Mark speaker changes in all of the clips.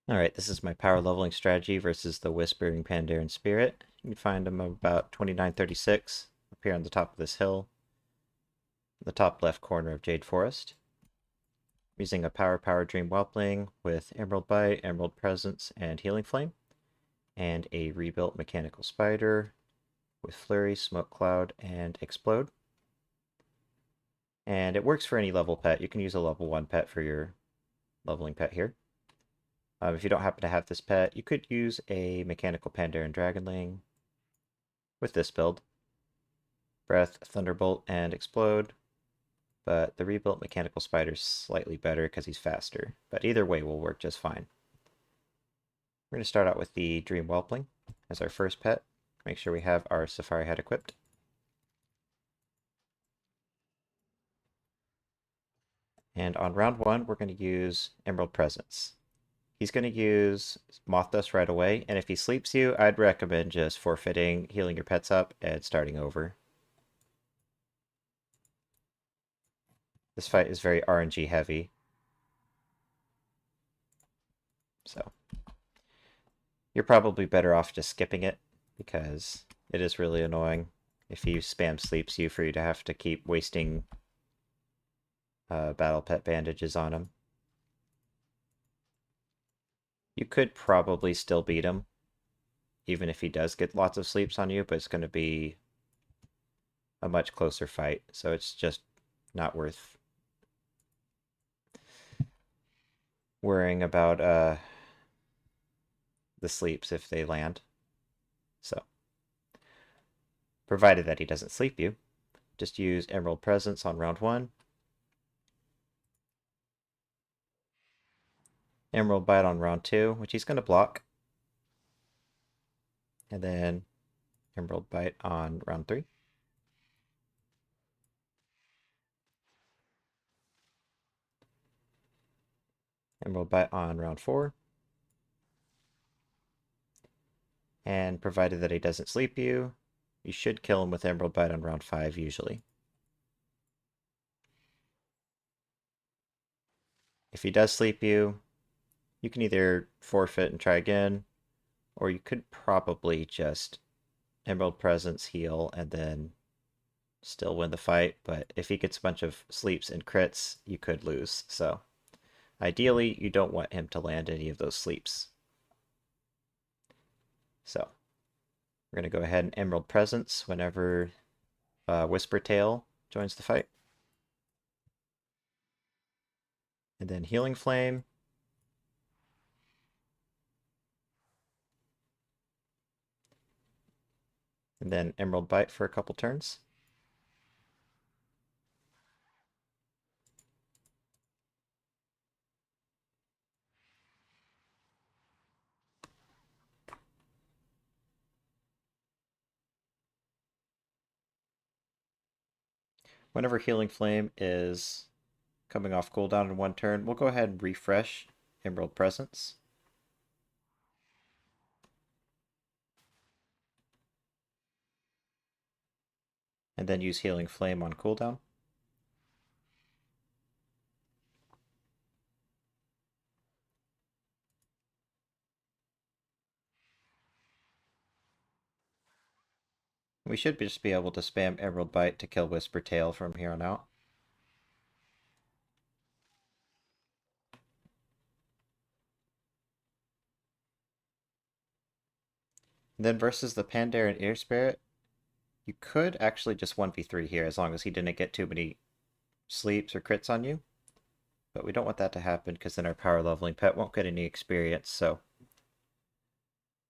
Speaker 1: Alright, this is my power leveling strategy versus the Whispering Pandaren Spirit. You can find him about 2936 up here on the top of this hill, the top left corner of Jade Forest. Using a Power Dream Whelpling with Emerald Bite, Emerald Presence, and Healing Flame, and a rebuilt Mechanical Spider with Flurry, Smoke Cloud, and Explode. And it works for any level pet. You can use a level 1 pet for your leveling pet here. If you don't happen to have this pet, you could use a Mechanical Pandaren Dragonling with this build. Breath, Thunderbolt, and Explode. But the rebuilt Mechanical Spider's slightly better because he's faster. But either way will work just fine. We're going to start out with the Dream Whelpling as our first pet. Make sure we have our Safari Hat equipped. And on round 1, we're going to use Emerald Presence. He's going to use Moth Dust right away, and if he sleeps you, I'd recommend just forfeiting, healing your pets up, and starting over. This fight is very RNG heavy. So, you're probably better off just skipping it, because it is really annoying if he spam sleeps you for you to have to keep wasting battle pet bandages on him. You could probably still beat him, even if he does get lots of sleeps on you, but it's going to be a much closer fight, so it's just not worth worrying about the sleeps if they land. So, provided that he doesn't sleep you, just use Emerald Presence on round 1. Emerald Bite on round 2, which he's going to block. And then Emerald Bite on round 3. Emerald Bite on round 4. And provided that he doesn't sleep you, you should kill him with Emerald Bite on round 5 usually. If he does sleep you, you can either forfeit and try again, or you could probably just Emerald Presence heal and then still win the fight, but if he gets a bunch of sleeps and crits, you could lose. So ideally, you don't want him to land any of those sleeps. So we're going to go ahead and Emerald Presence whenever Whispertail joins the fight. And then Healing Flame. And then Emerald Bite for a couple turns. Whenever Healing Flame is coming off cooldown in 1 turn, we'll go ahead and refresh Emerald Presence. And then use Healing Flame on cooldown. We should just be able to spam Emerald Bite to kill Whispertail from here on out. And then versus the Pandaren Ear Spirit, you could actually just 1v3 here as long as he didn't get too many sleeps or crits on you. But we don't want that to happen because then our power leveling pet won't get any experience. So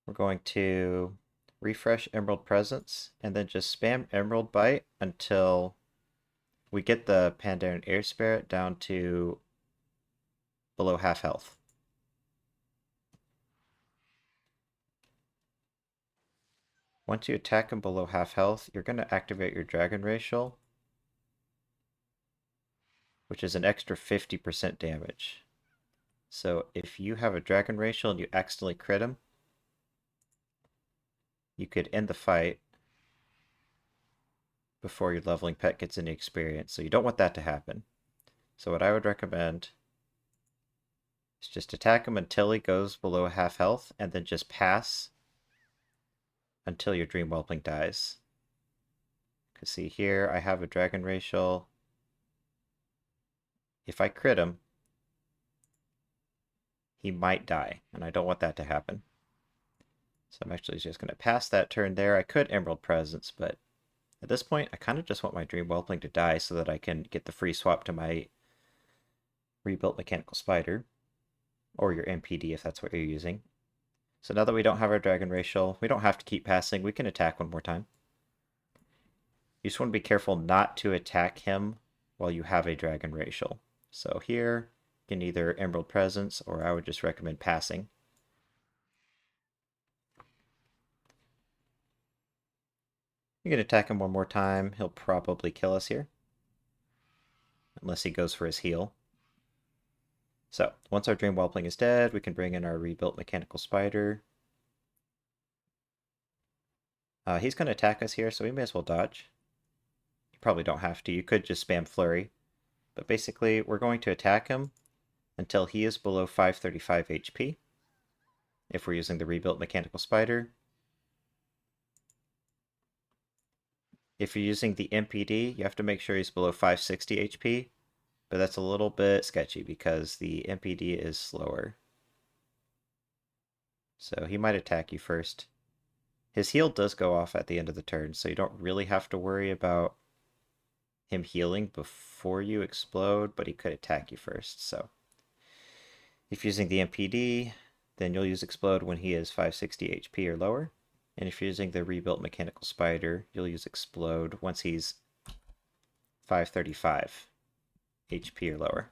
Speaker 1: we're going to refresh Emerald Presence and then just spam Emerald Bite until we get the Pandaren Air Spirit down to below half health. Once you attack him below half health, you're going to activate your Dragon Racial, which is an extra 50% damage. So if you have a Dragon Racial and you accidentally crit him, you could end the fight before your leveling pet gets any experience. So you don't want that to happen. So what I would recommend Just attack him until he goes below half health, and then just pass until your Dream Whelpling dies. Because see here, I have a Dragon Racial. If I crit him, he might die, and I don't want that to happen. So I'm actually just going to pass that turn there. I could Emerald Presence, but at this point, I kind of just want my Dream Whelpling to die so that I can get the free swap to my rebuilt Mechanical Spider, or your MPD if that's what you're using. So now that we don't have our Dragon Racial, we don't have to keep passing. We can attack one more time. You just want to be careful not to attack him while you have a Dragon Racial. So here, you can either Emerald Presence, or I would just recommend passing. You can attack him one more time. He'll probably kill us here, unless he goes for his heal. So, once our Dream Whelpling is dead, we can bring in our rebuilt Mechanical Spider. He's going to attack us here, so we may as well dodge. You probably don't have to. You could just spam Flurry. But basically, we're going to attack him until he is below 535 HP. If we're using the rebuilt Mechanical Spider. If you're using the MPD, you have to make sure he's below 560 HP. But that's a little bit sketchy because the MPD is slower. So he might attack you first. His heal does go off at the end of the turn, so you don't really have to worry about him healing before you explode, but he could attack you first. So if you're using the MPD, then you'll use Explode when he is 560 HP or lower. And if you're using the rebuilt Mechanical Spider, you'll use Explode once he's 535 HP or lower.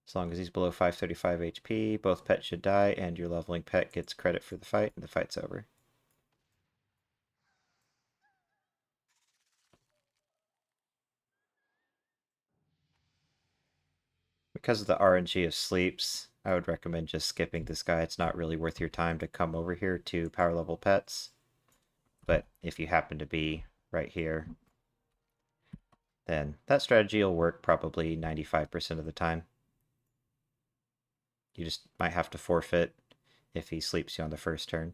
Speaker 1: As long as he's below 535 HP, both pets should die, and your leveling pet gets credit for the fight, and the fight's over. Because of the RNG of sleeps, I would recommend just skipping this guy. It's not really worth your time to come over here to power level pets. But if you happen to be right here, then that strategy will work probably 95% of the time. You just might have to forfeit if he sleeps you on the first turn.